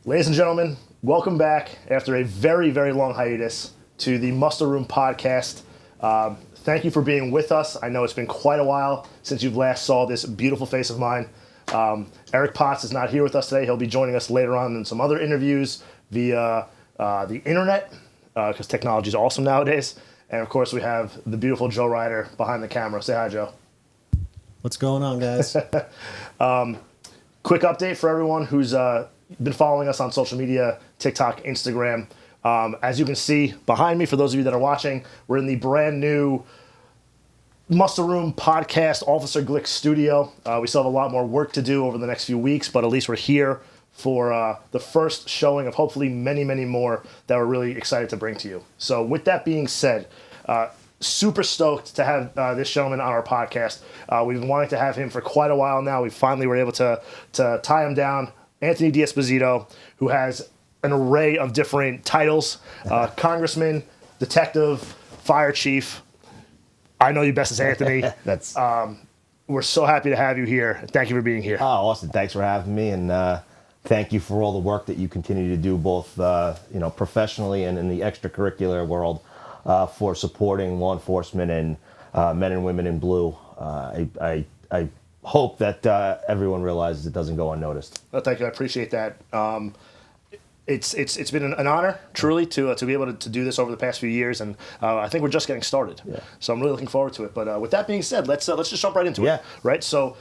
Ladies and gentlemen, welcome back after a very, very long hiatus to the Muster Room podcast. Thank you for being with us. I know it's been quite a while since you've last saw this beautiful face of mine. Eric Potts is not here with us today. He'll be joining us later on in some other interviews via the internet, because technology is awesome nowadays. And of course, we have the beautiful Joe Ryder behind the camera. Say hi, Joe. What's going on, guys? Quick update for everyone who's been following us on social media, TikTok, Instagram. As you can see behind me, for those of you that are watching, we're in the brand new Muster Room podcast Officer Glick studio. We still have a lot more work to do over the next few weeks, but at least we're here for the first showing of hopefully many, many more that we're really excited to bring to you. So with that being said, super stoked to have this gentleman on our podcast. We've been wanting to have him for quite a while now. We finally were able to tie him down. Anthony D'Esposito, who has an array of different titles, Congressman, Detective, Fire Chief. I know you best as Anthony. We're so happy to have you here. Thank you for being here. Oh, Austin, thanks for having me, and thank you for all the work that you continue to do, both professionally and in the extracurricular world, for supporting law enforcement and men and women in blue. I hope that everyone realizes it doesn't go unnoticed. Well, thank you. I appreciate that. It's been an honor, truly, to be able to do this over the past few years, and I think we're just getting started. Yeah. So I'm really looking forward to it. But with that being said, let's just jump right into it. Yeah. Right. So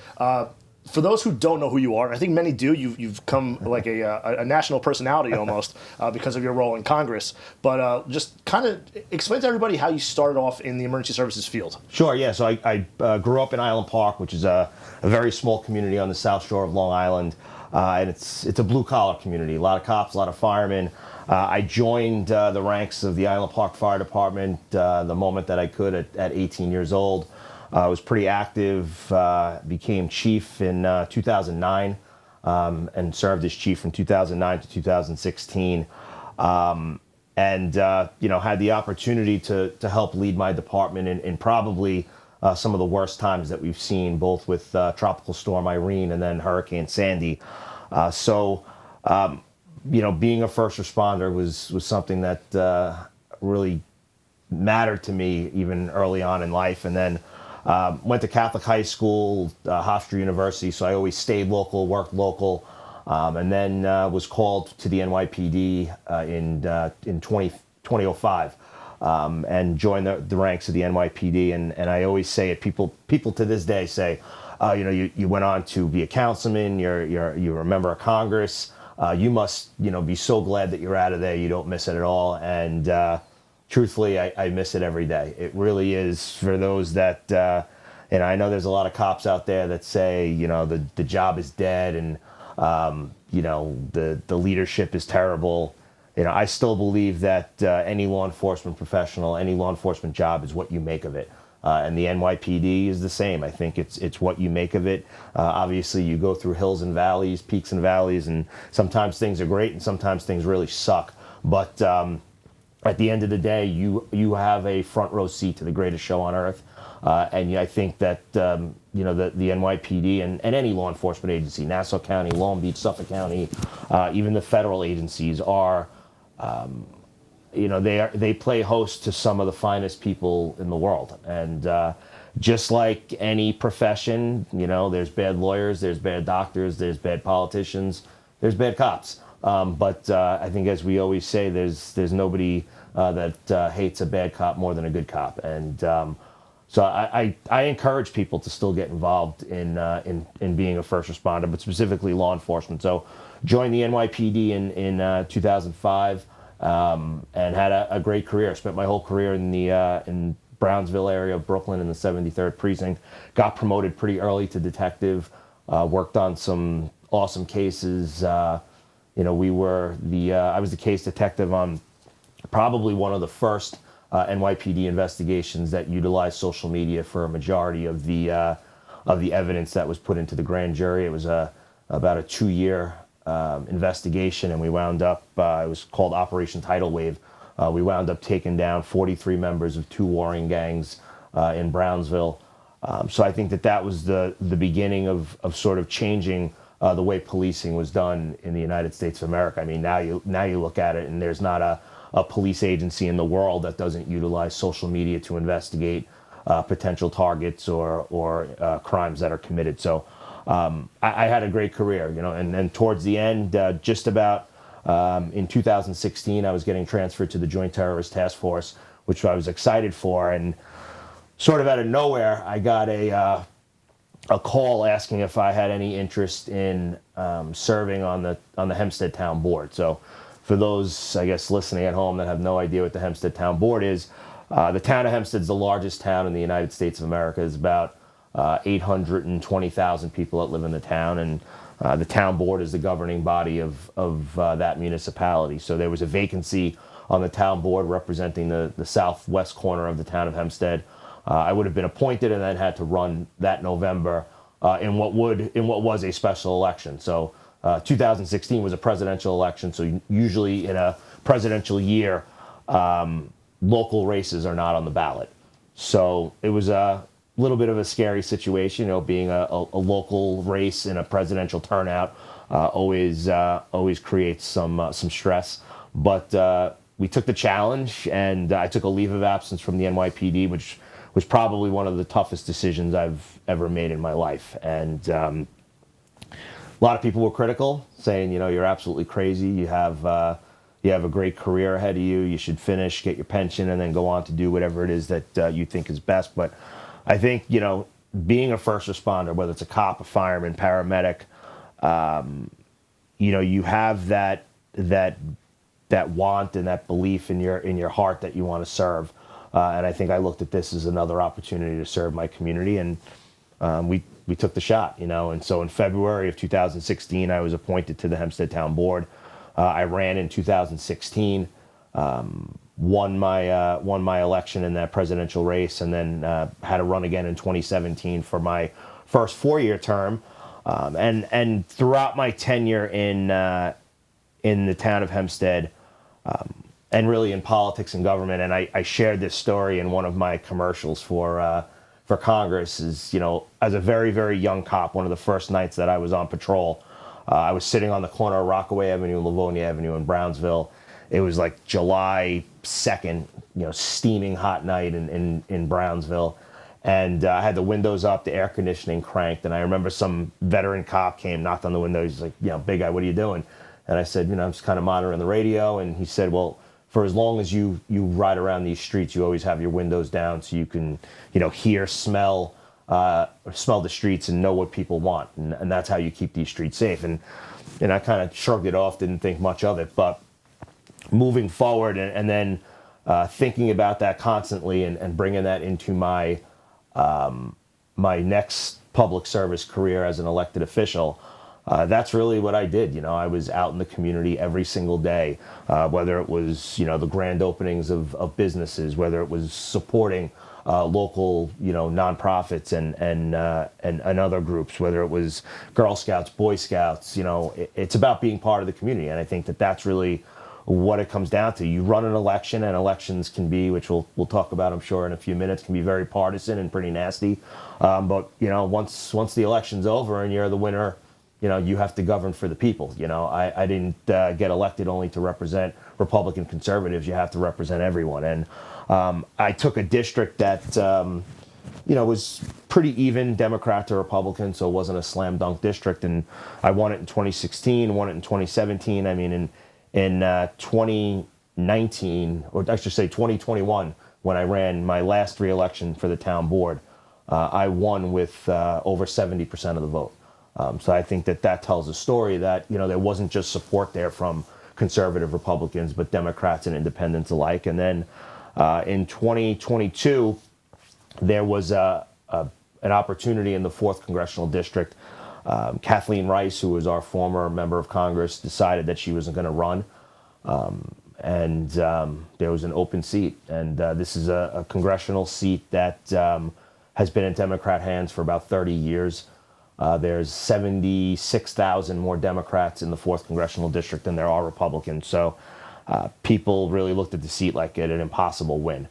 for those who don't know who you are, I think many do. You've come like a national personality almost because of your role in Congress. But just kind of explain to everybody how you started off in the emergency services field. Sure, yeah. So I grew up in Island Park, which is a very small community on the South Shore of Long Island. And it's a blue-collar community, a lot of cops, a lot of firemen. I joined the ranks of the Island Park Fire Department the moment that I could at 18 years old. I was pretty active, became chief in 2009, and served as chief from 2009 to 2016. And had the opportunity to help lead my department in probably some of the worst times that we've seen, both with Tropical Storm Irene and then Hurricane Sandy. Being a first responder was something that really mattered to me even early on in life. And then went to Catholic high school, Hofstra University, so I always stayed local, worked local, and then was called to the NYPD in 2005. And joined the ranks of the NYPD, and I always say it. People to this day say, you went on to be a councilman, you're a member of Congress. You must be so glad that you're out of there. You don't miss it at all. And truthfully, I miss it every day. It really is for those that I know there's a lot of cops out there that say the job is dead and the leadership is terrible. I still believe that any law enforcement professional, any law enforcement job is what you make of it. And the NYPD is the same. I think it's what you make of it. Obviously, you go through hills and valleys, peaks and valleys, and sometimes things are great and sometimes things really suck. But at the end of the day, you have a front row seat to the greatest show on earth. And I think that the NYPD and any law enforcement agency, Nassau County, Long Beach, Suffolk County, even the federal agencies are, they play host to some of the finest people in the world. And just like any profession, there's bad lawyers, there's bad doctors, there's bad politicians, there's bad cops. But I think, as we always say, there's nobody that hates a bad cop more than a good cop. And so I encourage people to still get involved in being a first responder, but specifically law enforcement. So joined the NYPD in 2005 and had a great career. Spent my whole career in Brownsville area of Brooklyn in the 73rd Precinct. Got promoted pretty early to detective. Worked on some awesome cases. I was the case detective on probably one of the first NYPD investigations that utilized social media for a majority of the evidence that was put into the grand jury. It was about a 2-year investigation, and we wound up, it was called Operation Tidal Wave. We wound up taking down 43 members of 2 warring gangs in Brownsville. So I think that was the beginning of sort of changing the way policing was done in the United States of America. I mean, now you look at it, and there's not a police agency in the world that doesn't utilize social media to investigate potential targets or crimes that are committed. So I had a great career, and then towards the end, just about in 2016, I was getting transferred to the Joint Terrorist Task Force, which I was excited for, and sort of out of nowhere, I got a call asking if I had any interest in serving on the Hempstead Town Board. So for those, I guess, listening at home that have no idea what the Hempstead Town Board is, the town of Hempstead is the largest town in the United States of America. It's about 820,000 people that live in the town, and the town board is the governing body of that municipality. So there was a vacancy on the town board representing the southwest corner of the town of Hempstead. I would have been appointed and then had to run that November in what was a special election. So 2016 was a presidential election. So usually in a presidential year, local races are not on the ballot. So it was a little bit of a scary situation, being a local race in a presidential turnout always creates some stress. But we took the challenge, and I took a leave of absence from the NYPD, which was probably one of the toughest decisions I've ever made in my life. And a lot of people were critical, saying, you're absolutely crazy. You have a great career ahead of you. You should finish, get your pension, and then go on to do whatever it is that you think is best. But I think, being a first responder, whether it's a cop, a fireman, paramedic, you have that want and that belief in your heart that you want to serve. And I think I looked at this as another opportunity to serve my community, and we took the shot, And so in February of 2016, I was appointed to the Hempstead Town Board. I ran in 2016, won my election in that presidential race, and then had to run again in 2017 for my first 4-year term. And throughout my tenure in the town of Hempstead, and really in politics and government, and I shared this story in one of my commercials for Congress, is, as a very, very young cop, one of the first nights that I was on patrol, I was sitting on the corner of Rockaway Avenue and Livonia Avenue in Brownsville. It was like July 2nd, steaming hot night in Brownsville. And I had the windows up, the air conditioning cranked, and I remember some veteran cop came, knocked on the window. He's like, big guy, what are you doing? And I said, I'm just kind of monitoring the radio. And he said, well, for as long as you ride around these streets, you always have your windows down so you can, hear, smell the streets and know what people want. And that's how you keep these streets safe. And I kind of shrugged it off, didn't think much of it. But moving forward and then thinking about that constantly and bringing that into my next public service career as an elected official, that's really what I did. I was out in the community every single day, whether it was, the grand openings of businesses, whether it was supporting local, nonprofits and other groups, whether it was Girl Scouts, Boy Scouts. It's about being part of the community. And I think that that's really what it comes down to. You run an election, and elections can be, which we'll talk about, I'm sure, in a few minutes, can be very partisan and pretty nasty. But once the election's over and you're the winner, you have to govern for the people. I didn't get elected only to represent Republican conservatives. You have to represent everyone. And I took a district that was pretty even Democrat to Republican, so it wasn't a slam dunk district. And I won it in 2016, won it in 2017. I mean, in 2019, or I should say 2021, when I ran my last re-election for the town board, I won with over 70% of the vote. So I think that tells a story that, there wasn't just support there from conservative Republicans, but Democrats and independents alike. And then in 2022, there was an opportunity in the 4th Congressional District. Kathleen Rice, who was our former member of Congress, decided that she wasn't going to run. And there was an open seat. And this is a congressional seat that has been in Democrat hands for about 30 years. There's 76,000 more Democrats in the 4th Congressional District than there are Republicans. So people really looked at the seat like an impossible win.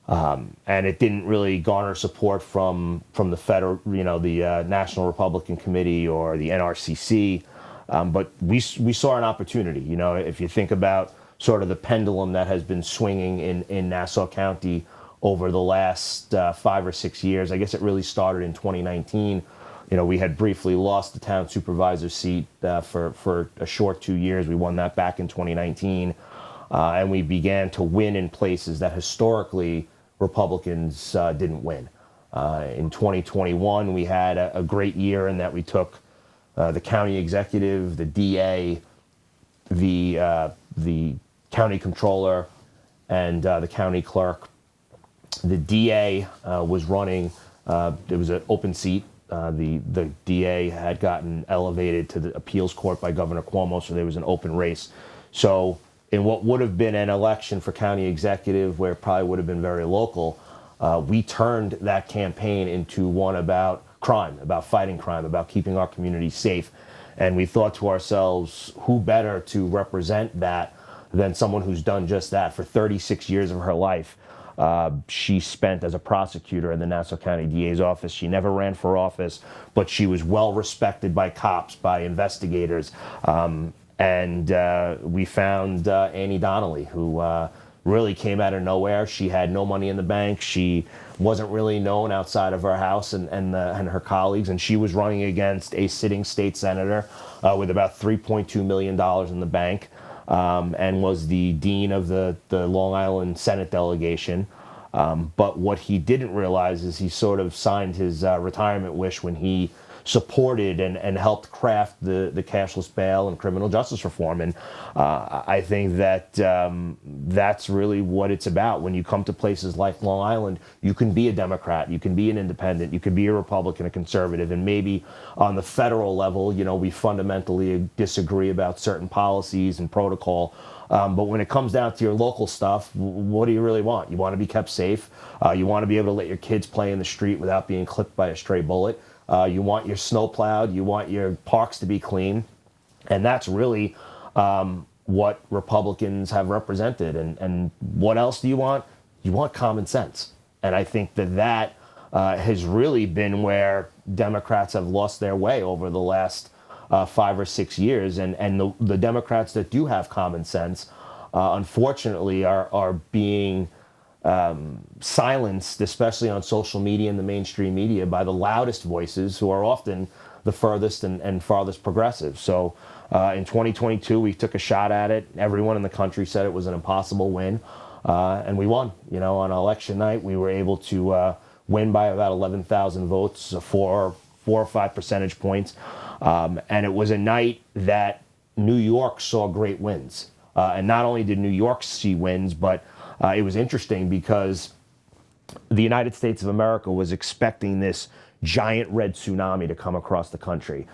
And it didn't really garner support from the federal, the National Republican Committee or the NRCC. But we saw an opportunity. If you think about sort of the pendulum that has been swinging in Nassau County over the last 5 or 6 years, I guess it really started in 2019. We had briefly lost the town supervisor seat for a short 2 years. We won that back in 2019. And we began to win in places that historically Republicans didn't win. In 2021, we had a great year in that we took the county executive, the DA, the county controller, and the county clerk. The DA was running, it was an open seat. The DA had gotten elevated to the appeals court by Governor Cuomo, so there was an open race. So in what would have been an election for county executive, where it probably would have been very local, we turned that campaign into one about crime, about fighting crime, about keeping our community safe. And we thought to ourselves, who better to represent that than someone who's done just that for 36 years of her life. She spent as a prosecutor in the Nassau County DA's office. She never ran for office, but she was well respected by cops, by investigators. And we found Annie Donnelly, who really came out of nowhere. She had no money in the bank. She wasn't really known outside of her house and her colleagues. And she was running against a sitting state senator with about $3.2 million in the bank. And was the dean of the Long Island Senate delegation. But what he didn't realize is he sort of signed his retirement wish when he supported and helped craft the cashless bail and criminal justice reform. And I think that that's really what it's about. When you come to places like Long Island, you can be a Democrat, you can be an independent, you can be a Republican, a conservative, and maybe on the federal level, we fundamentally disagree about certain policies and protocol. But when it comes down to your local stuff, what do you really want? You want to be kept safe. You want to be able to let your kids play in the street without being clipped by a stray bullet. You want your snow plowed. You want your parks to be clean. And that's really what Republicans have represented. And what else do you want? You want common sense. And I think that has really been where Democrats have lost their way over the last 5 or 6 years. And the Democrats that do have common sense, unfortunately, are being silenced, especially on social media and the mainstream media, by the loudest voices who are often the furthest and farthest progressive. So in 2022, we took a shot at it. Everyone in the country said it was an impossible win, and we won. On election night, we were able to win by about 11,000 votes, 4 or 5 percentage points. And it was a night that New York saw great wins. And not only did New York see wins, but it was interesting because the United States of America was expecting this giant red tsunami to come across the country.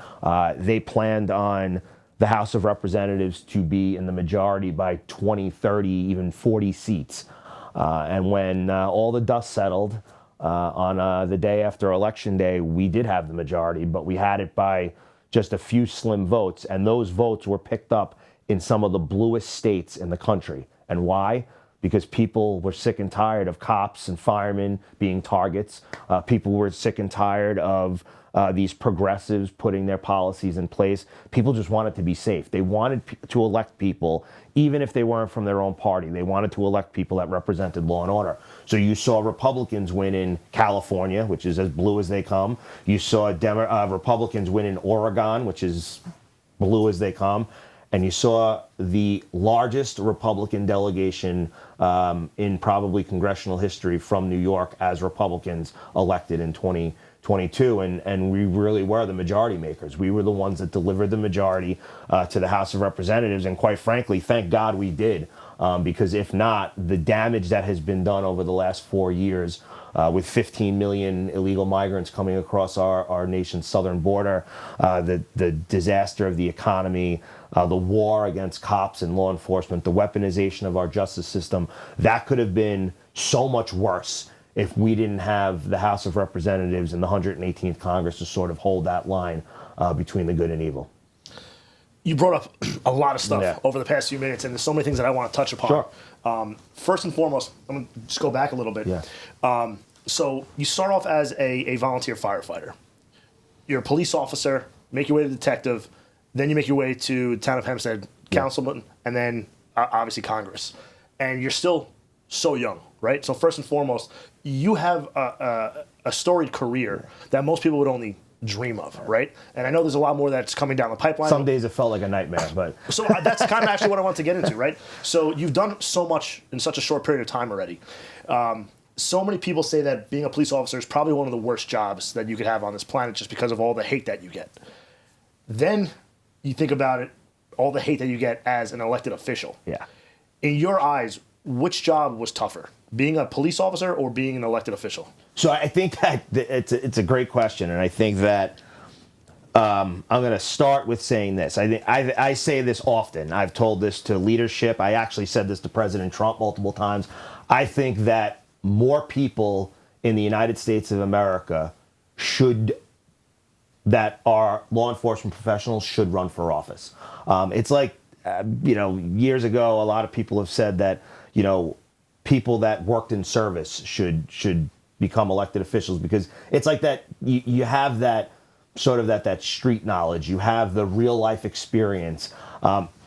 They planned on the House of Representatives to be in the majority by 20, 30, even 40 seats. And when all the dust settled on the day after Election Day, we did have the majority, but we had it by just a few slim votes. And those votes were picked up in some of the bluest states in the country. And why? Because people were sick and tired of cops and firemen being targets. People were sick and tired of these progressives putting their policies in place. People just wanted to be safe. They wanted to elect people, even if they weren't from their own party. They wanted to elect people that represented law and order. So you saw Republicans win in California, which is as blue as they come. You saw Republicans win in Oregon, which is blue as they come. And you saw the largest Republican delegation in probably congressional history from New York as Republicans elected in 2022. And we really were the majority makers. We were the ones that delivered the majority to the House of Representatives. And quite frankly, thank God we did. Because if not, the damage that has been done over the last 4 years with 15 million illegal migrants coming across our nation's southern border, the disaster of the economy, the war against cops and law enforcement, the weaponization of our justice system, that could have been so much worse if we didn't have the House of Representatives and the 118th Congress to sort of hold that line between the good and evil. You brought up a lot of stuff Yeah. over the past few minutes, and there's so many things that I want to touch upon. Sure. First and foremost, I'm going to just go back a little bit. Yeah. So you start off as a volunteer firefighter. You're a police officer, make your way to detective, then you make your way to the Town of Hempstead, councilman, and then obviously Congress. And you're still so young, right? So first and foremost, you have a storied career that most people would only dream of, right? And I know there's a lot more that's coming down the pipeline. Some days it felt like a nightmare, but So that's kind of actually what I want to get into, right? So you've done so much in such a short period of time already. So many people say that being a police officer is probably one of the worst jobs that you could have on this planet just because of all the hate that you get. Then you think about it, all the hate that you get as an elected official. yeah. In your eyes, which job was tougher, being a police officer or being an elected official? So I think that it's a great question, and I think that I'm going to start with saying this. I say this often. I've told this to leadership. I actually said this to President Trump multiple times. I think that more people in the United States of America that are law enforcement professionals should run for office. It's like, years ago, a lot of people have said that, people that worked in service should become elected officials, because it's like that you have that sort of that street knowledge, you have the real life experience.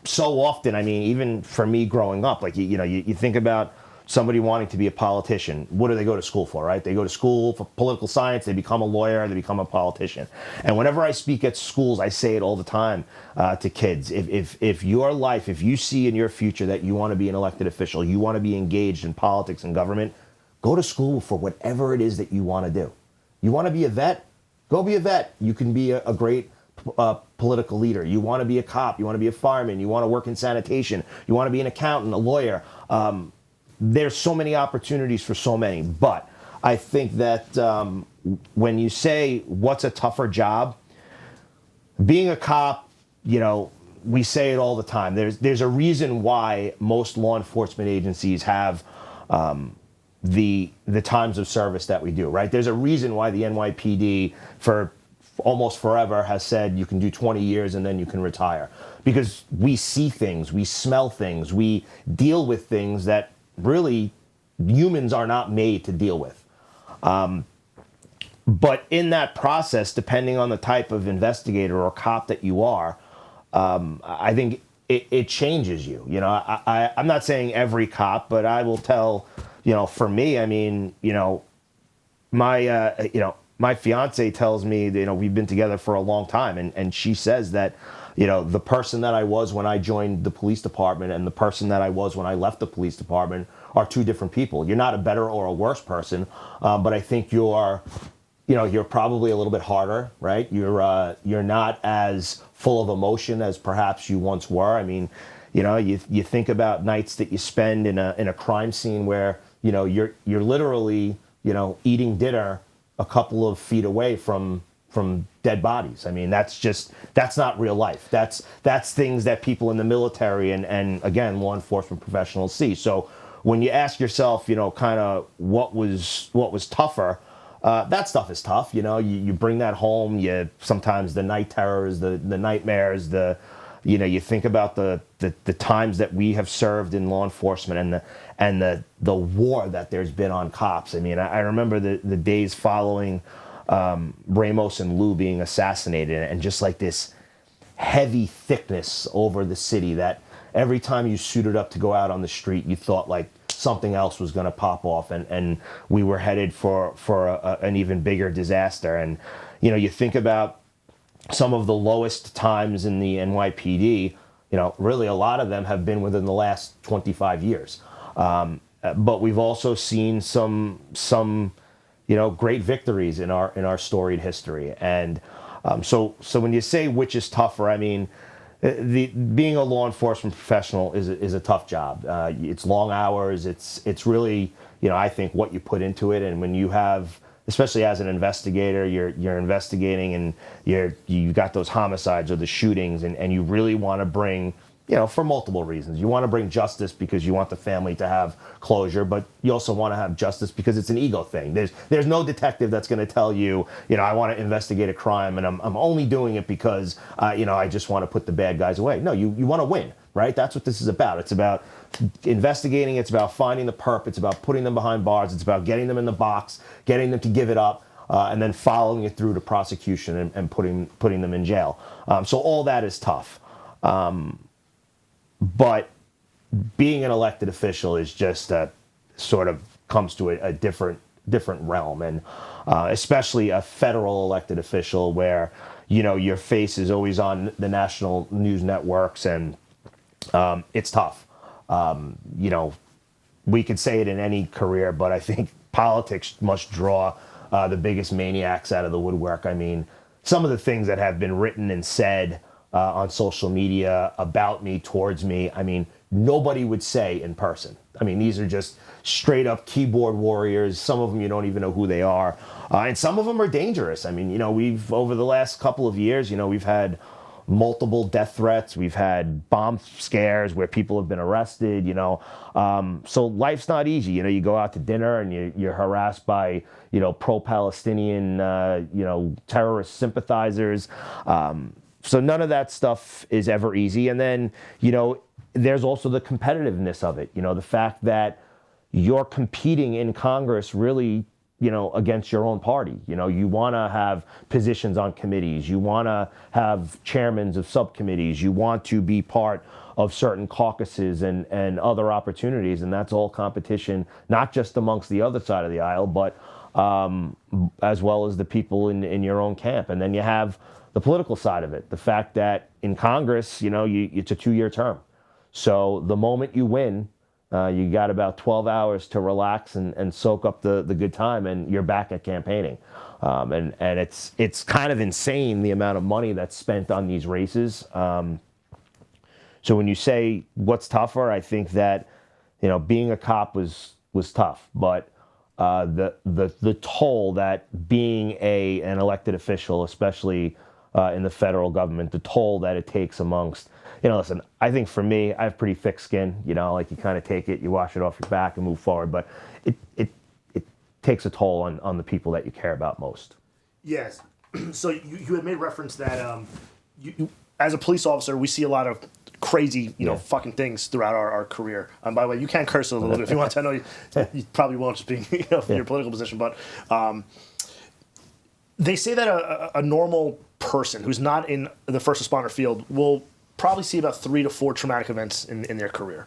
So often, I mean, even for me growing up, like you think about somebody wanting to be a politician. What do they go to school for, right? They go to school for political science, they become a lawyer, they become a politician. And whenever I speak at schools, I say it all the time to kids. If your life, if you see in your future that you want to be an elected official, you want to be engaged in politics and government, go to school for whatever it is that you want to do. You want to be a vet? Go be a vet. You can be a great political leader. You want to be a cop, you want to be a fireman, you want to work in sanitation, you want to be an accountant, a lawyer. There's so many opportunities for so many, but I think that when you say what's a tougher job, being a cop, we say it all the time. There's a reason why most law enforcement agencies have the times of service that we do, right? There's a reason why the NYPD for almost forever has said you can do 20 years and then you can retire, because we see things, we smell things, we deal with things that really humans are not made to deal with. But in that process, depending on the type of investigator or cop that you are, I think it changes you. I'm not saying every cop, but I will tell, for me, I mean, my fiance tells me that, we've been together for a long time, and she says that, the person that I was when I joined the police department and the person that I was when I left the police department are two different people. You're not a better or a worse person, but I think you're probably a little bit harder, right? You're not as full of emotion as perhaps you once were. I mean, you think about nights that you spend in a crime scene where, you're literally, eating dinner a couple of feet away from dead bodies. I mean, that's not real life. That's things that people in the military and again, law enforcement professionals see. So when you ask yourself, kind of what was tougher, that stuff is tough. You bring that home. Sometimes the night terrors, the nightmares, you think about the times that we have served in law enforcement and the war that there's been on cops. I mean, I remember the days following Ramos and Lou being assassinated, and just like this heavy thickness over the city that every time you suited up to go out on the street, you thought like something else was going to pop off, and we were headed for an even bigger disaster. And you think about some of the lowest times in the NYPD, really a lot of them have been within the last 25 years. But we've also seen some great victories in our storied history. And so when you say which is tougher, I mean, being a law enforcement professional is a tough job. It's long hours. It's really, I think what you put into it. And when you have, especially as an investigator, you're investigating and you got those homicides or the shootings, and you really want to bring for multiple reasons. You want to bring justice because you want the family to have closure, but you also want to have justice because it's an ego thing. There's no detective that's going to tell you, I want to investigate a crime and I'm only doing it because, I just want to put the bad guys away. No, you want to win, right? That's what this is about. It's about investigating. It's about finding the perp. It's about putting them behind bars. It's about getting them in the box, getting them to give it up, and then following it through to prosecution and putting them in jail. So all that is tough. But being an elected official is just sort of comes to a different realm, and especially a federal elected official where your face is always on the national news networks, and it's tough. We could say it in any career, but I think politics must draw the biggest maniacs out of the woodwork. I mean, some of the things that have been written and said on social media about me, towards me, I mean, nobody would say in person. I mean, these are just straight up keyboard warriors. Some of them you don't even know who they are. And some of them are dangerous. I mean, we've, over the last couple of years, we've had multiple death threats. We've had bomb scares where people have been arrested, So life's not easy. You go out to dinner and you're harassed by, pro-Palestinian, terrorist sympathizers. So none of that stuff is ever easy. And then, there's also the competitiveness of it. The fact that you're competing in Congress really, against your own party. You want to have positions on committees. You want to have chairmen of subcommittees. You want to be part of certain caucuses and other opportunities. And that's all competition, not just amongst the other side of the aisle, but as well as the people in your own camp. And then you have the political side of it. The fact that in Congress, it's a 2-year term. So the moment you win, you got about 12 hours to relax and soak up the good time, and you're back at campaigning. And it's kind of insane the amount of money that's spent on these races. So when you say what's tougher, I think that, being a cop was tough, but the toll that being an elected official, especially in the federal government, the toll that it takes amongst, listen, I think for me, I have pretty thick skin, like you kind of take it, you wash it off your back and move forward, but it takes a toll on the people that you care about most. Yes. So you had made reference that you, as a police officer, we see a lot of crazy, fucking things throughout our career. By the way, you can curse a little bit if you want to. I know you probably won't, just being from your political position, but they say that a normal person who's not in the first responder field will probably see about 3 to 4 traumatic events in their career.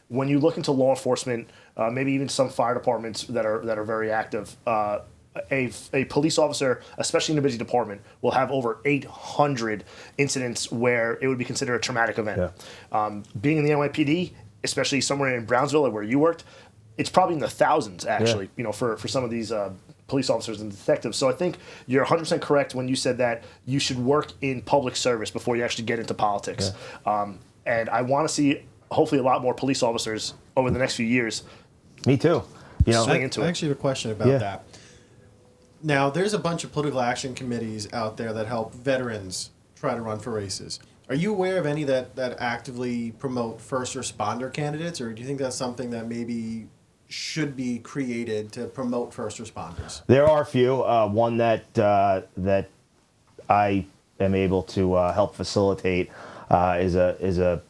When you look into law enforcement, maybe even some fire departments that are very active, a police officer, especially in a busy department, will have over 800 incidents where it would be considered a traumatic event. Yeah. Being in the NYPD, especially somewhere in Brownsville where you worked, it's probably in the thousands, actually, for some of these police officers and detectives. So I think you're 100% correct when you said that you should work in public service before you actually get into politics. Yeah. And I want to see, hopefully, a lot more police officers over the next few years. Me too. Swing into it. I actually have a question about that. Now, there's a bunch of political action committees out there that help veterans try to run for races. Are you aware of any that actively promote first responder candidates, or do you think that's something that maybe should be created to promote first responders? There are a few. One that I am able to help facilitate is a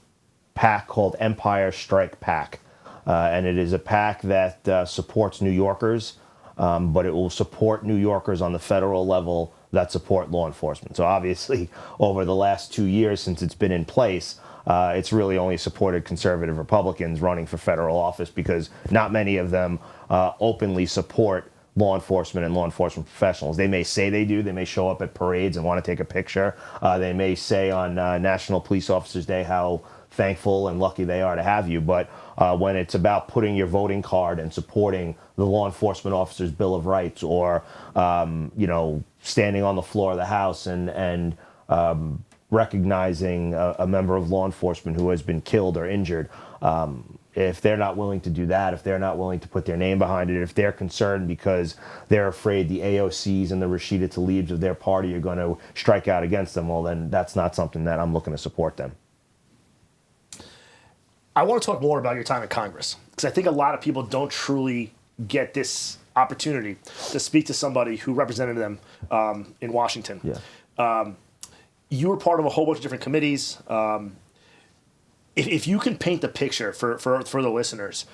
PAC called Empire Strike PAC, and it is a PAC that supports New Yorkers, but it will support New Yorkers on the federal level that support law enforcement. So obviously, over the last 2 years since it's been in place, it's really only supported conservative Republicans running for federal office because not many of them openly support law enforcement and law enforcement professionals. They may say they do. They may show up at parades and want to take a picture. They may say on National Police Officers Day how thankful and lucky they are to have you. But when it's about putting your voting card and supporting the law enforcement officer's Bill of Rights, or standing on the floor of the House and recognizing a member of law enforcement who has been killed or injured, if they're not willing to do that, if they're not willing to put their name behind it, if they're concerned because they're afraid the AOCs and the Rashida Tlaibs of their party are going to strike out against them, well, then that's not something that I'm looking to support them. I want to talk more about your time in Congress because I think a lot of people don't truly get this opportunity to speak to somebody who represented them in Washington. Yeah. You were part of a whole bunch of different committees. If you can paint the picture for the listeners,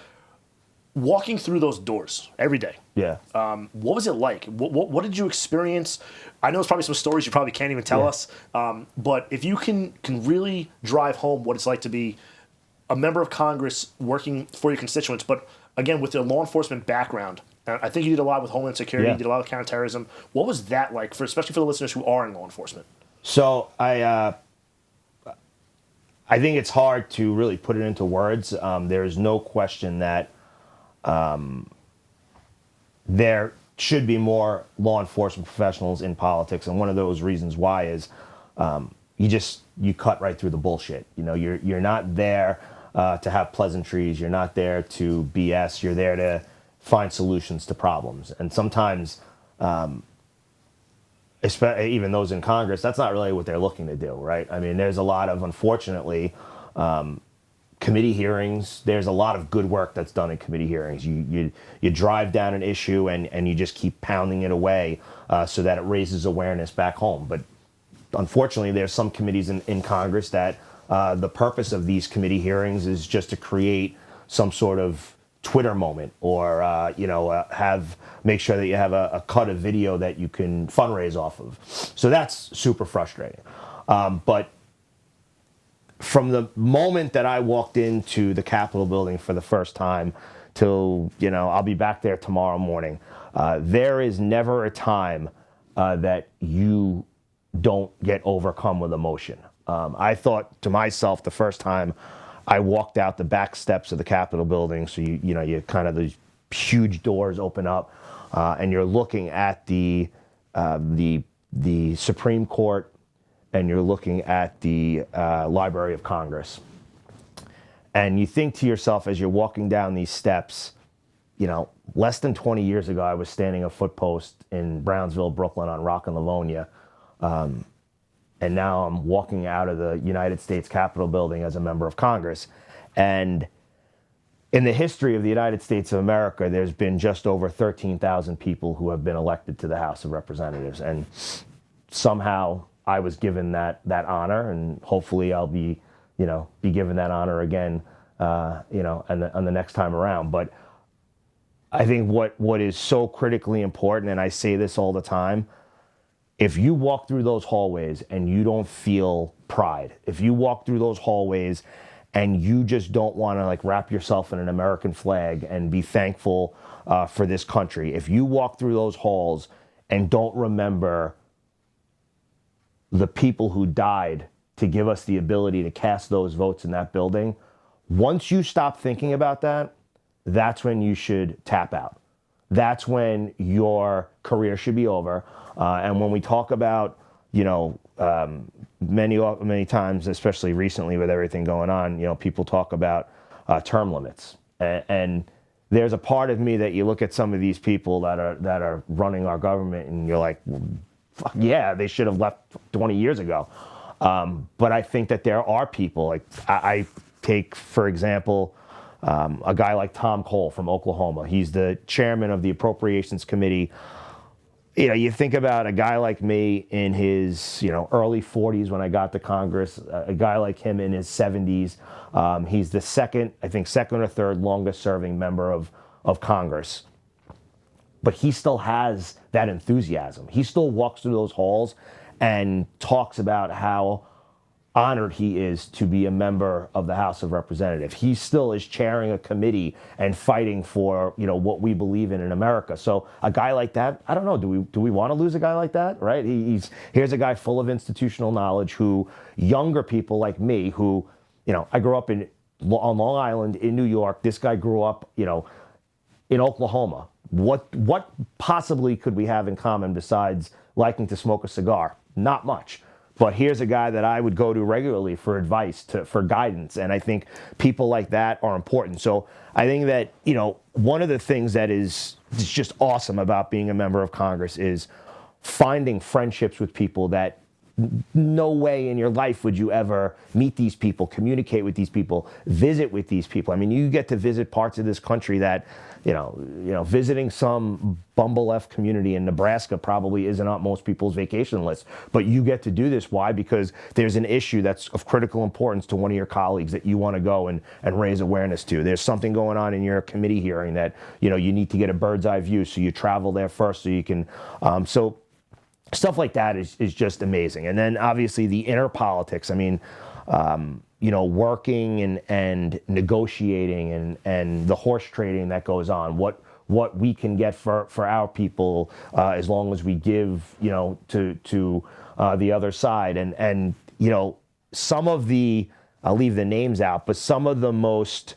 walking through those doors every day, Yeah. what was it like? What did you experience? I know there's probably some stories you probably can't even tell us, but if you can really drive home what it's like to be a member of Congress working for your constituents, but again, with your law enforcement background, I think you did a lot with Homeland Security, you did a lot with counterterrorism. What was that like, especially for the listeners who are in law enforcement? So I think it's hard to really put it into words. There's no question that there should be more law enforcement professionals in politics, and one of those reasons why is you cut right through the bullshit. You know, you're not there to have pleasantries. You're not there to BS. You're there to find solutions to problems. And sometimes, even those in Congress, that's not really what they're looking to do, right? I mean, there's a lot of, unfortunately, committee hearings. There's a lot of good work that's done in committee hearings. You drive down an issue and you just keep pounding it away so that it raises awareness back home. But unfortunately, there's some committees in Congress that the purpose of these committee hearings is just to create some sort of Twitter moment, or make sure that you have a cut of video that you can fundraise off of. So that's super frustrating. But from the moment that I walked into the Capitol building for the first time till, I'll be back there tomorrow morning, there is never a time that you don't get overcome with emotion. I thought to myself the first time I walked out the back steps of the Capitol building, so you kind of, these huge doors open up, and you're looking at the Supreme Court, and you're looking at the Library of Congress, and you think to yourself as you're walking down these steps, less than 20 years ago, I was standing a foot post in Brownsville, Brooklyn, on Rock and Livonia. And now I'm walking out of the United States Capitol building as a member of Congress. And in the history of the United States of America, there's been just over 13,000 people who have been elected to the House of Representatives. And somehow I was given that honor, and hopefully I'll be given that honor again, on the next time around. But I think what is so critically important, and I say this all the time, if you walk through those hallways and you don't feel pride, if you walk through those hallways and you just don't want to wrap yourself in an American flag and be thankful for this country, if you walk through those halls and don't remember the people who died to give us the ability to cast those votes in that building, once you stop thinking about that, that's when you should tap out. That's when your career should be over. And when we talk about, many times, especially recently with everything going on, people talk about term limits. And there's a part of me that you look at some of these people that are running our government, and you're like, fuck yeah, they should have left 20 years ago. But I think that there are people, I take, for example, a guy like Tom Cole from Oklahoma. He's the chairman of the Appropriations Committee. You think about a guy like me in his, early 40s when I got to Congress, a guy like him in his 70s. He's the second or third longest serving member of Congress. But he still has that enthusiasm. He still walks through those halls and talks about how honored he is to be a member of the House of Representatives. He still is chairing a committee and fighting for, what we believe in America. So a guy like that, I don't know, do we want to lose a guy like that, right? Here's a guy full of institutional knowledge who younger people like me who, I grew up on Long Island in New York. This guy grew up, in Oklahoma. What possibly could we have in common besides liking to smoke a cigar? Not much. But here's a guy that I would go to regularly for advice, for guidance. And I think people like that are important. So I think that, one of the things that is just awesome about being a member of Congress is finding friendships with people that no way in your life would you ever meet these people, communicate with these people, visit with these people. I mean, you get to visit parts of this country that, visiting some Bumble F community in Nebraska probably isn't on most people's vacation list. But you get to do this. Why? Because there's an issue that's of critical importance to one of your colleagues that you want to go and raise awareness to. There's something going on in your committee hearing that, you need to get a bird's eye view. So you travel there first so you can, stuff like that is just amazing. And then obviously the inner politics. I mean, working and negotiating and the horse trading that goes on, what we can get for our people as long as we give, to the other side. And some of the, I'll leave the names out, but some of the most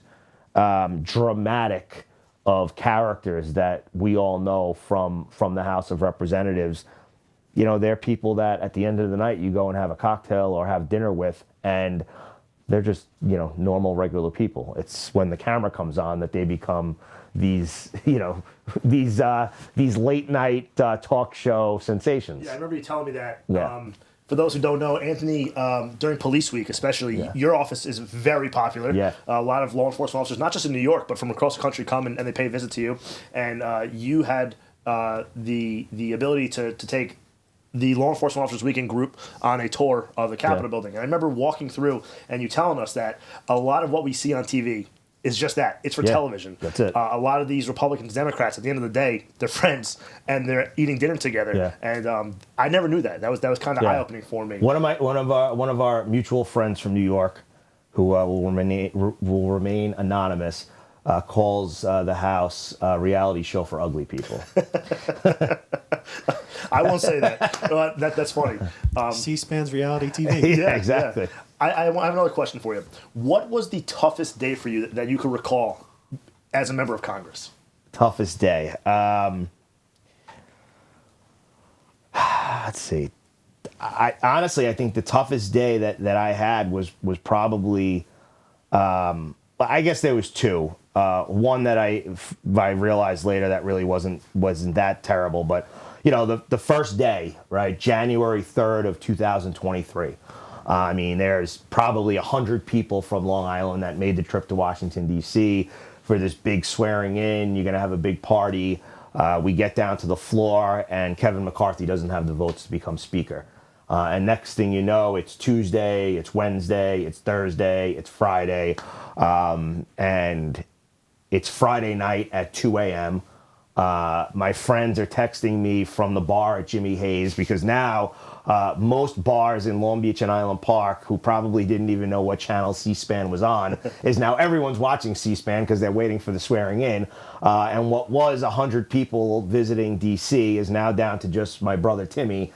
dramatic of characters that we all know from the House of Representatives, they're people that at the end of the night you go and have a cocktail or have dinner with, and they're just, normal, regular people. It's when the camera comes on that they become these, these late night talk show sensations. Yeah, I remember you telling me that. Yeah. For those who don't know, Anthony, during Police Week especially, your office is very popular. Yeah. A lot of law enforcement officers, not just in New York, but from across the country come and they pay a visit to you. And you had the ability to take the Law Enforcement Officers Weekend group on a tour of the Capitol building. And I remember walking through and you telling us that a lot of what we see on TV is just that. It's for television. That's it. A lot of these Republicans, Democrats, at the end of the day, they're friends and they're eating dinner together. Yeah. And I never knew that. That was kind of eye-opening for me. One of our mutual friends from New York, who will remain anonymous, calls the House a reality show for ugly people. I won't say that. That's funny. C-SPAN's reality TV. Yeah, exactly. Yeah. I have another question for you. What was the toughest day for you that you could recall as a member of Congress? Toughest day. Let's see. I think the toughest day that I had was probably. I guess there was two. One that I realized later that really wasn't that terrible, but the first day, right, January 3rd of 2023. I mean, there's probably 100 people from Long Island that made the trip to Washington, D.C. for this big swearing in. You're going to have a big party. We get down to the floor, and Kevin McCarthy doesn't have the votes to become Speaker. And next thing you know, it's Tuesday, it's Wednesday, it's Thursday, it's Friday, and it's Friday night at 2 a.m. My friends are texting me from the bar at Jimmy Hayes because now most bars in Long Beach and Island Park, who probably didn't even know what channel C-SPAN was on, is now everyone's watching C-SPAN because they're waiting for the swearing in. And what was 100 people visiting D.C. is now down to just my brother Timmy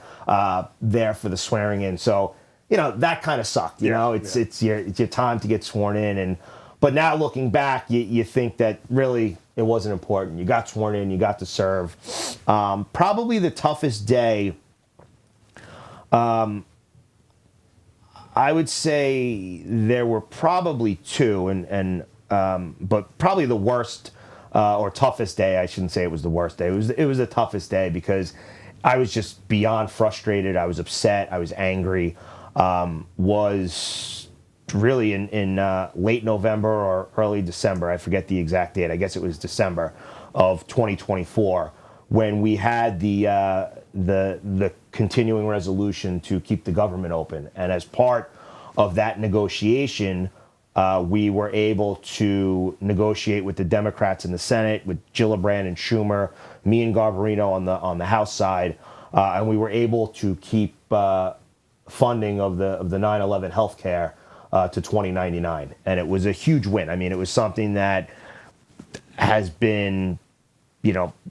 there for the swearing in. So, that kind of sucked. It's your time to get sworn in. But now looking back, you think that really it wasn't important. You got sworn in, you got to serve. Probably the toughest day, I would say there were probably two, but probably the worst or toughest day. I shouldn't say it was the worst day. It was the toughest day because I was just beyond frustrated. I was upset. I was angry. Was really in late November or early December. I forget the exact date. I guess it was December of 2024 when we had the continuing resolution to keep the government open. And as part of that negotiation, we were able to negotiate with the Democrats in the Senate, with Gillibrand and Schumer, me and Garbarino on the House side, and we were able to keep funding of the 9/11 health care to 2099, and it was a huge win. I mean, it was something that has been,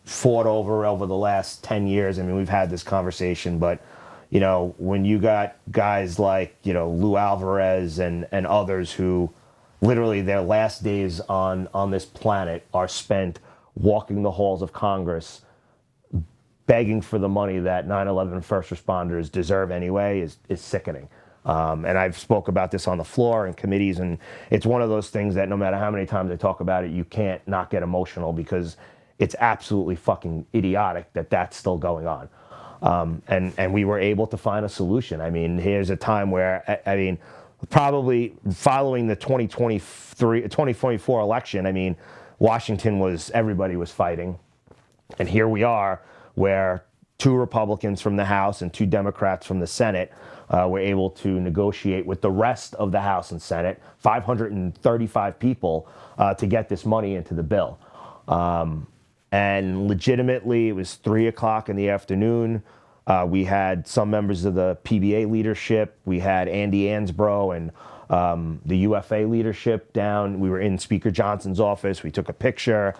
fought over the last 10 years. I mean, we've had this conversation, but when you got guys like Lou Alvarez and others who literally their last days on this planet are spent walking the halls of Congress begging for the money that 9/11 first responders deserve anyway is sickening. And I've spoke about this on the floor in committees, and it's one of those things that no matter how many times I talk about it, you can't not get emotional because it's absolutely fucking idiotic that that's still going on. And we were able to find a solution. I mean, here's a time where, I mean, probably following the 2024 election, I mean, everybody was fighting. And here we are, where 2 Republicans from the House and 2 Democrats from the Senate were able to negotiate with the rest of the House and Senate, 535 people, to get this money into the bill. And legitimately, it was 3 o'clock in the afternoon. We had some members of the PBA leadership. We had Andy Ansbro and the UFA leadership down. We were in Speaker Johnson's office. We took a picture.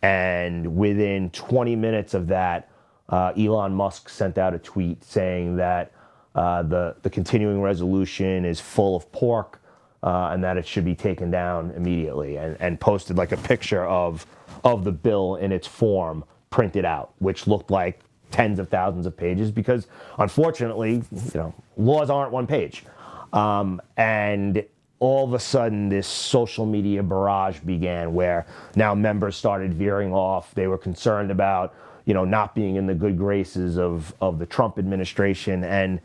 And within 20 minutes of that, Elon Musk sent out a tweet saying that the continuing resolution is full of pork and that it should be taken down immediately, and posted like a picture of the bill in its form printed out, which looked like tens of thousands of pages because, unfortunately, laws aren't one page. And all of a sudden, this social media barrage began where now members started veering off. They were concerned about, not being in the good graces of the Trump administration. And,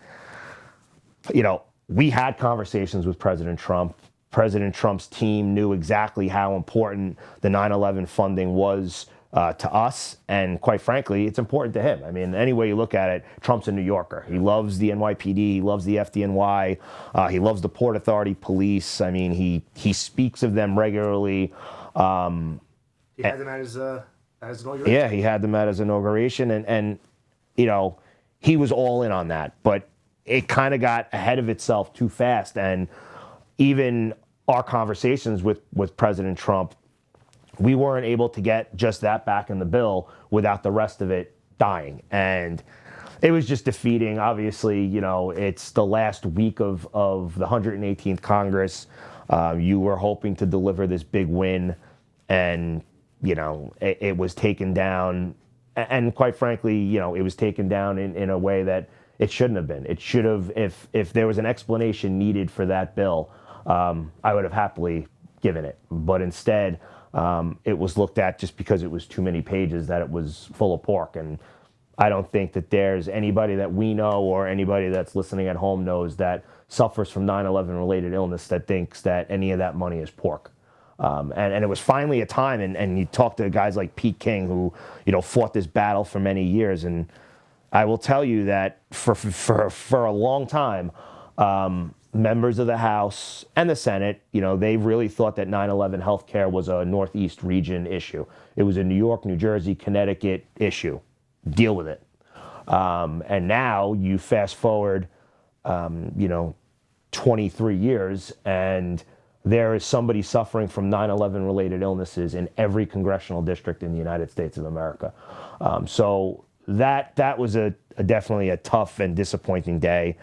we had conversations with President Trump. President Trump's team knew exactly how important the 9/11 funding was to us, and quite frankly, it's important to him. I mean, any way you look at it, Trump's a New Yorker. He loves the NYPD, he loves the FDNY, he loves the Port Authority police. I mean, he speaks of them regularly. He had them at his inauguration. Yeah, he had them at his inauguration, and he was all in on that. But it kind of got ahead of itself too fast, and even our conversations with President Trump, we weren't able to get just that back in the bill without the rest of it dying. And it was just defeating. Obviously, it's the last week of the 118th Congress. You were hoping to deliver this big win, and, it was taken down. And quite frankly, it was taken down in a way that it shouldn't have been. It should have, if there was an explanation needed for that bill, I would have happily given it. But instead, it was looked at just because it was too many pages that it was full of pork. And I don't think that there's anybody that we know or anybody that's listening at home knows that suffers from 9/11 related illness that thinks that any of that money is pork. And it was finally a time, and you talk to guys like Pete King who, fought this battle for many years. And I will tell you that for a long time, members of the House and the Senate, they really thought that 9/11 healthcare was a Northeast region issue. It was a New York, New Jersey, Connecticut issue. Deal with it. And now you fast forward, 23 years, and there is somebody suffering from 9/11 related illnesses in every congressional district in the United States of America. So that was definitely a tough and disappointing day.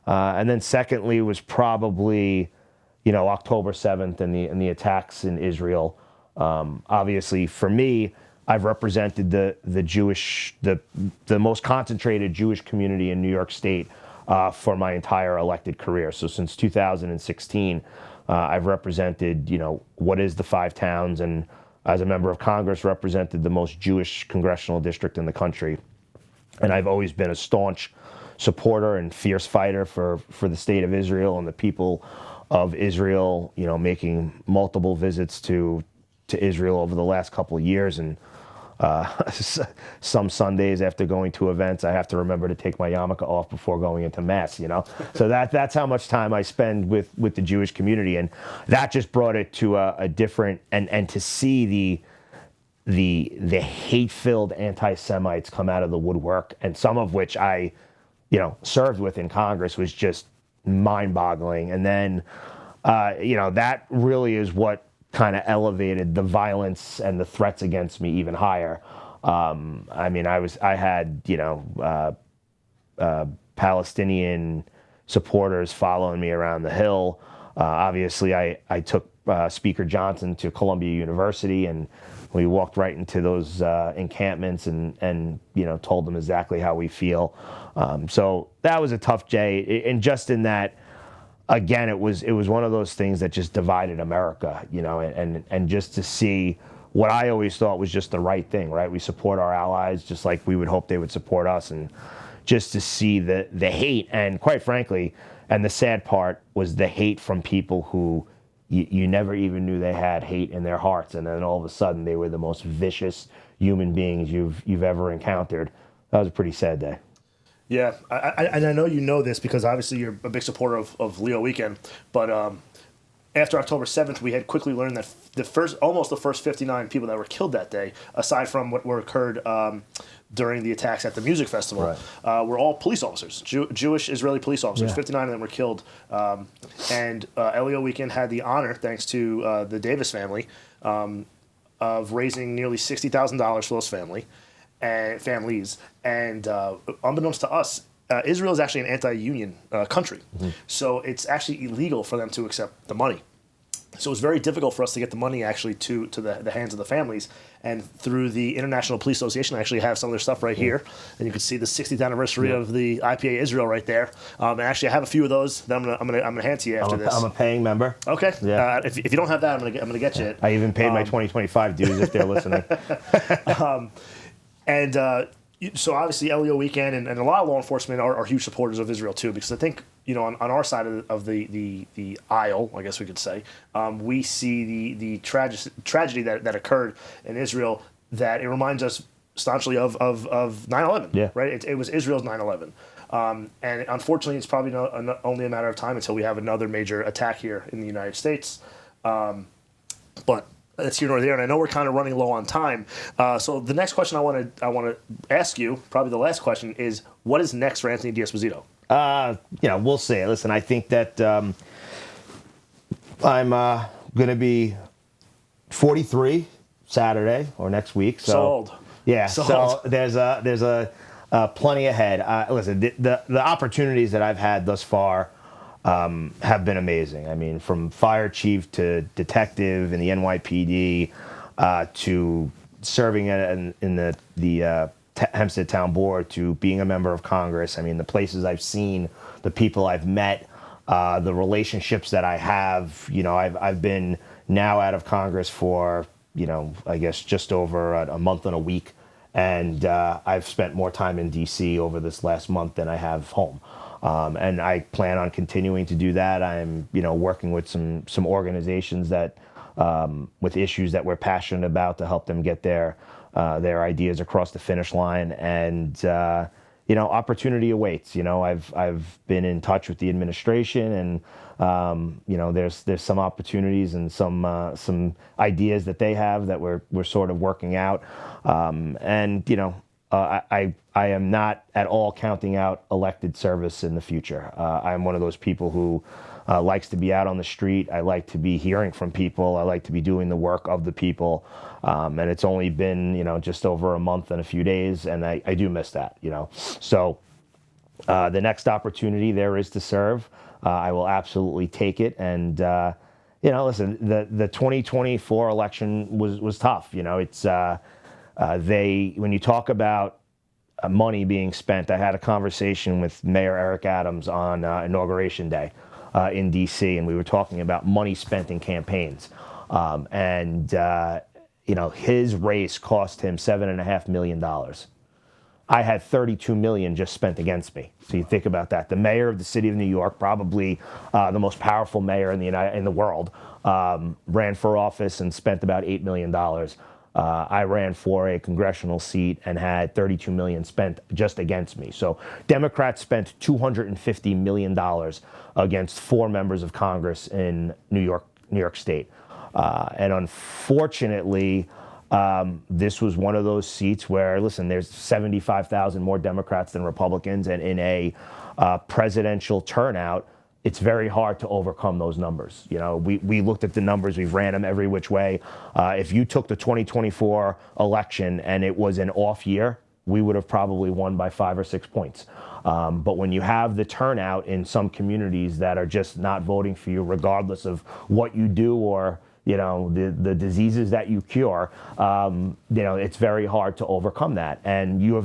And then secondly was probably, October 7th and the attacks in Israel. Obviously, for me, I've represented the most concentrated Jewish community in New York State for my entire elected career. So since 2016, I've represented, what is the 5 towns, and as a member of Congress, represented the most Jewish congressional district in the country. And I've always been a staunch supporter and fierce fighter for the state of Israel and the people of Israel, making multiple visits to Israel over the last couple of years. And some Sundays after going to events, I have to remember to take my yarmulke off before going into mass, So that's how much time I spend with the Jewish community. And that just brought it to a different, and to see the hate-filled anti-Semites come out of the woodwork, and some of which I served with in Congress, was just mind-boggling. And then, that really is what kind of elevated the violence and the threats against me even higher. I had, Palestinian supporters following me around the Hill. Obviously, I took Speaker Johnson to Columbia University, and we walked right into those encampments and told them exactly how we feel. So that was a tough day, and just in that, again, it was one of those things that just divided America, and just to see what I always thought was just the right thing, right? We support our allies just like we would hope they would support us. And just to see the hate, and quite frankly, and the sad part was the hate from people who you never even knew they had hate in their hearts, and then all of a sudden they were the most vicious human beings you've ever encountered. That was a pretty sad day. Yeah, and I know you know this because obviously you're a big supporter of Leo Weekend, but after October 7th, we had quickly learned that almost the first 59 people that were killed that day, aside from what were occurred during the attacks at the music festival, were all police officers, Jewish Israeli police officers. Yeah. 59 of them were killed, and Leo Weekend had the honor, thanks to the Davis family, of raising nearly $60,000 for those families. And unbeknownst to us, Israel is actually an anti-union country. Mm-hmm. So it's actually illegal for them to accept the money. So it's very difficult for us to get the money actually to the hands of the families. And through the International Police Association, I actually have some of their stuff right here. And you can see the 60th anniversary of the IPA Israel right there. And actually, I have a few of those that I'm gonna hand to you after this. I'm a paying member. Okay. Yeah. If you don't have that, I'm gonna get you it. I even paid my 2025 dues if they're listening. So obviously Leo Weekend and a lot of law enforcement are huge supporters of Israel too, because I think, on our side of the aisle, I guess we could say, we see the tragedy that occurred in Israel, that it reminds us staunchly of 9/11. Yeah. Right. It was Israel's 9/11. And unfortunately, it's probably only a matter of time until we have another major attack here in the United States. But that's here nor there, and I know we're kind of running low on time. So the next question I want to ask you, probably the last question, is what is next for Anthony D'Esposito? We'll see. Listen, I think that I'm going to be 43 Saturday or next week. So old. Yeah. So old. There's a plenty ahead. Listen, the opportunities that I've had thus far have been amazing. I mean, from fire chief to detective in the NYPD to serving in the Hempstead Town Board to being a member of Congress. I mean, the places I've seen, the people I've met, the relationships that I have. I've been now out of Congress for, I guess just over a month and a week. And I've spent more time in D.C. over this last month than I have home. And I plan on continuing to do that. I'm, working with some organizations that, with issues that we're passionate about, to help them get their ideas across the finish line. And, opportunity awaits. I've been in touch with the administration, and, there's some opportunities and some ideas that they have that we're sort of working out. I am not at all counting out elected service in the future. I'm one of those people who likes to be out on the street. I like to be hearing from people. I like to be doing the work of the people. And it's only been, just over a month and a few days, and I do miss that, So the next opportunity there is to serve. I will absolutely take it. And, listen, the 2024 election was tough. It's when you talk about money being spent, I had a conversation with Mayor Eric Adams on Inauguration Day in D.C., and we were talking about money spent in campaigns. His race cost him $7.5 million. I had $32 million just spent against me. So you think about that. The mayor of the city of New York, probably the most powerful mayor in the world, ran for office and spent about $8 million. I ran for a congressional seat and had $32 million spent just against me. So Democrats spent $250 million against 4 members of Congress in New York State. And unfortunately, this was one of those seats where, listen, there's 75,000 more Democrats than Republicans, and in a presidential turnout, it's very hard to overcome those numbers. We looked at the numbers, we've ran them every which way. If you took the 2024 election and it was an off year, we would have probably won by 5 or 6 points. But when you have the turnout in some communities that are just not voting for you, regardless of what you do or the diseases that you cure, it's very hard to overcome that. And you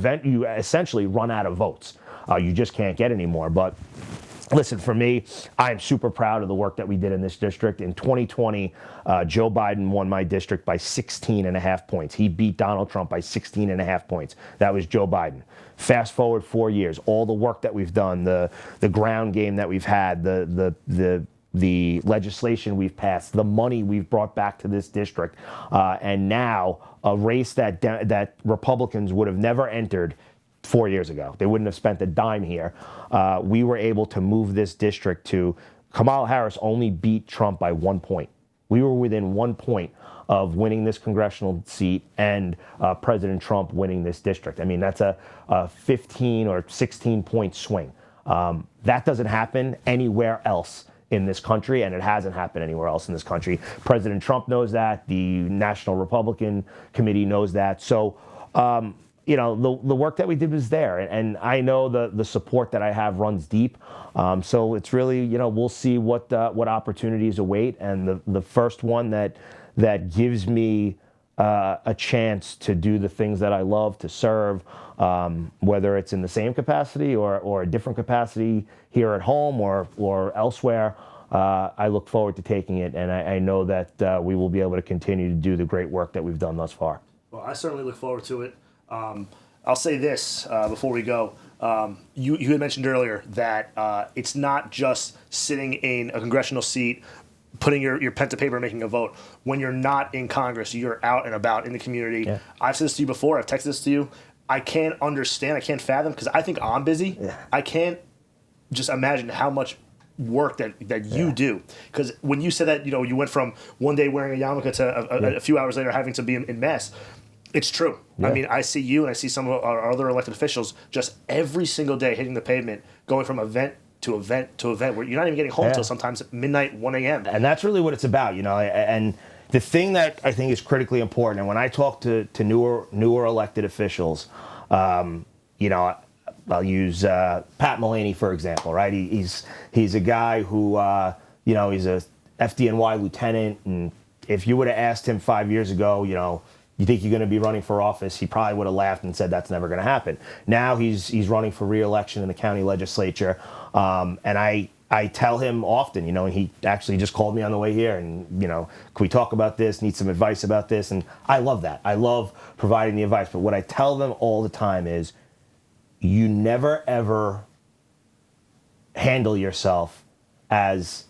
essentially run out of votes. You just can't get any more. But Listen, for me, I'm super proud of the work that we did in this district. In 2020, Joe Biden won my district by 16 and a half points. He beat Donald Trump by 16 and a half points. That was Joe Biden. Fast forward 4 years, all the work that we've done, the ground game that we've had, the legislation we've passed, the money we've brought back to this district, and now a race that Republicans would have never entered 4 years ago. They wouldn't have spent a dime here. We were able to move this district to Kamala Harris only beat Trump by 1 point. We were within 1 point of winning this congressional seat and President Trump winning this district. I mean, that's a 15 or 16 point swing. That doesn't happen anywhere else in this country, and it hasn't happened anywhere else in this country. President Trump knows that. The National Republican Committee knows that. So, the work that we did was there, and I know the support that I have runs deep. So it's really, we'll see what opportunities await, and the first one that gives me a chance to do the things that I love, to serve, whether it's in the same capacity or a different capacity here at home or elsewhere. I look forward to taking it, and I know that we will be able to continue to do the great work that we've done thus far. Well, I certainly look forward to it. I'll say this before we go. You had mentioned earlier that it's not just sitting in a congressional seat, putting your pen to paper and making a vote. When you're not in Congress, you're out and about in the community. Yeah. I've said this to you before. I've texted this to you. I can't understand. I can't fathom, because I think I'm busy. Yeah. I can't just imagine how much work that you do. Because when you said that, you went from one day wearing a yarmulke to a few hours later having to be in mass. It's true. Yeah. I mean, I see you and I see some of our other elected officials just every single day hitting the pavement, going from event to event to event, where you're not even getting home until sometimes midnight, 1 a.m. And that's really what it's about, and the thing that I think is critically important, and when I talk to newer elected officials, I'll use Pat Mullaney, for example, right? He's a guy who, he's a FDNY lieutenant, and if you would have asked him 5 years ago, you think you're going to be running for office, he probably would have laughed and said that's never going to happen. Now he's running for re-election in the county legislature, and I tell him often, and he actually just called me on the way here, and can we talk about this? Need some advice about this? And I love that. I love providing the advice. But what I tell them all the time is, you never ever handle yourself as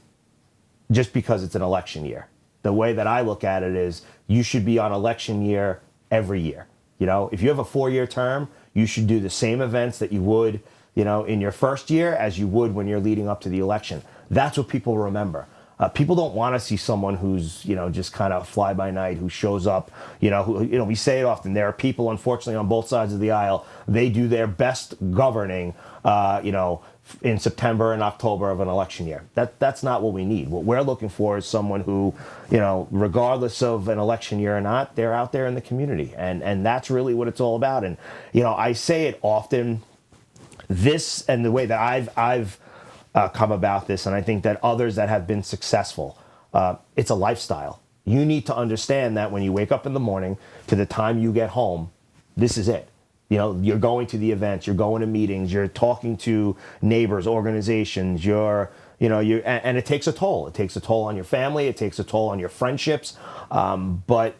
just because it's an election year. The way that I look at it is, you should be on election year every year. If you have a 4-year term, you should do the same events that you would, in your first year as you would when you're leading up to the election. That's what people remember. People don't want to see someone who's, just kind of fly by night, who shows up, we say it often. There are people, unfortunately, on both sides of the aisle. They do their best governing, in September and October of an election year. That's not what we need. What we're looking for is someone who, regardless of an election year or not, they're out there in the community. And that's really what it's all about. And, I say it often, this and the way that I've come about this, and I think that others that have been successful, it's a lifestyle. You need to understand that when you wake up in the morning to the time you get home, this is it. You're going to the events, you're going to meetings, you're talking to neighbors, organizations, and it takes a toll. It takes a toll on your family, it takes a toll on your friendships, but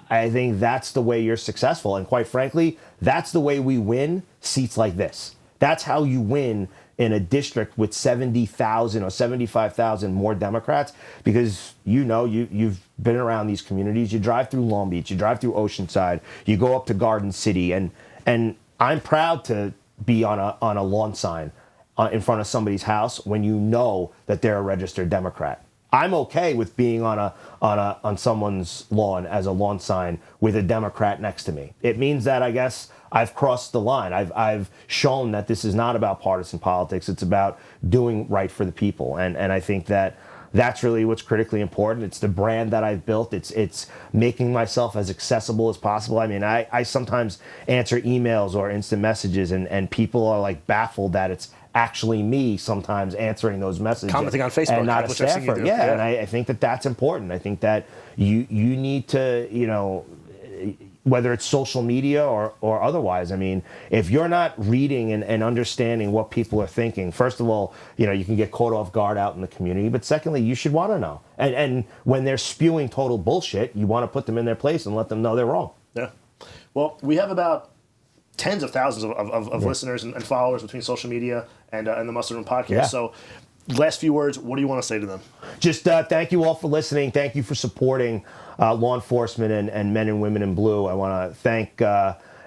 I think that's the way you're successful. And quite frankly, that's the way we win seats like this. That's how you win in a district with 70,000 or 75,000 more Democrats, because you've been around these communities. You drive through Long Beach, you drive through Oceanside, you go up to Garden City, and I'm proud to be on a lawn sign in front of somebody's house when you know that they're a registered Democrat. I'm okay with being on someone's lawn as a lawn sign with a Democrat next to me. It means that, I guess, I've crossed the line. I've shown that this is not about partisan politics. It's about doing right for the people. And I think that that's really what's critically important. It's the brand that I've built. It's making myself as accessible as possible. I mean, I sometimes answer emails or instant messages, and people are like baffled that it's actually me sometimes answering those messages. Commenting on Facebook. And not a staffer. Yeah, and I think that that's important. I think that you need to, whether it's social media or otherwise. I mean, if you're not reading and understanding what people are thinking, first of all, you can get caught off guard out in the community. But secondly, you should want to know. And when they're spewing total bullshit, you want to put them in their place and let them know they're wrong. Yeah. Well, we have about tens of thousands of listeners and followers between social media and the Muster Room podcast. Yeah. So, last few words, what do you want to say to them? Just thank you all for listening. Thank you for supporting law enforcement and men and women in blue. I want to thank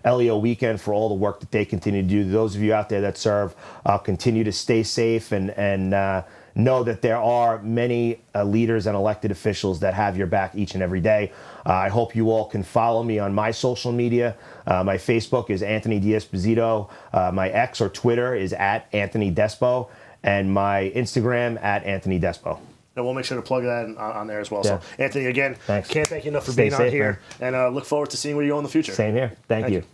LEO Weekend for all the work that they continue to do. Those of you out there that serve, continue to stay safe and know that there are many leaders and elected officials that have your back each and every day. I hope you all can follow me on my social media. My Facebook is Anthony D'Esposito. My X or Twitter is at Anthony Despo. And my Instagram at Anthony Despo. And we'll make sure to plug that on there as well. Yeah. So, Anthony, again, Thanks. can't thank you enough for Stay being on safe, here. Man. And look forward to seeing where you go in the future. Same here. Thank you.